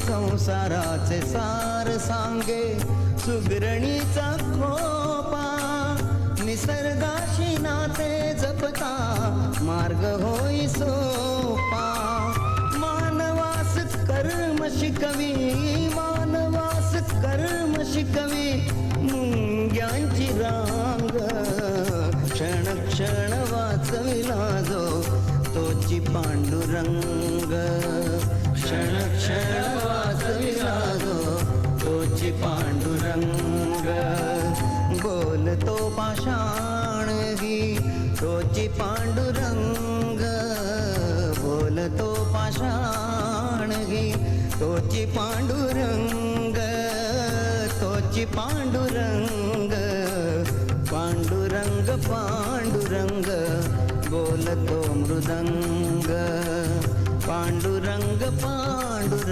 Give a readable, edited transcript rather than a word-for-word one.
संसाराचे सार सांगे सुगरणीचा खोपा निसर्गाशी नाते जपता मार्ग होई सोपा मानवास कर्म शिकवी मानवास कर्म शिकवी मुंग्यांची रांग क्षण क्षण वाचविला जो तोची पांडुरंग क्षण क्षण वाचविला जो तोची पांडुरंग बोलतो पाषाण ही तोची पांडुरंग बोलतो पाषाण ही तोची पांडुरंग तोची पांडुरंग पांडुरंग पांडुरंग बोलतो मृदंग पांडुरंग पांडुरंग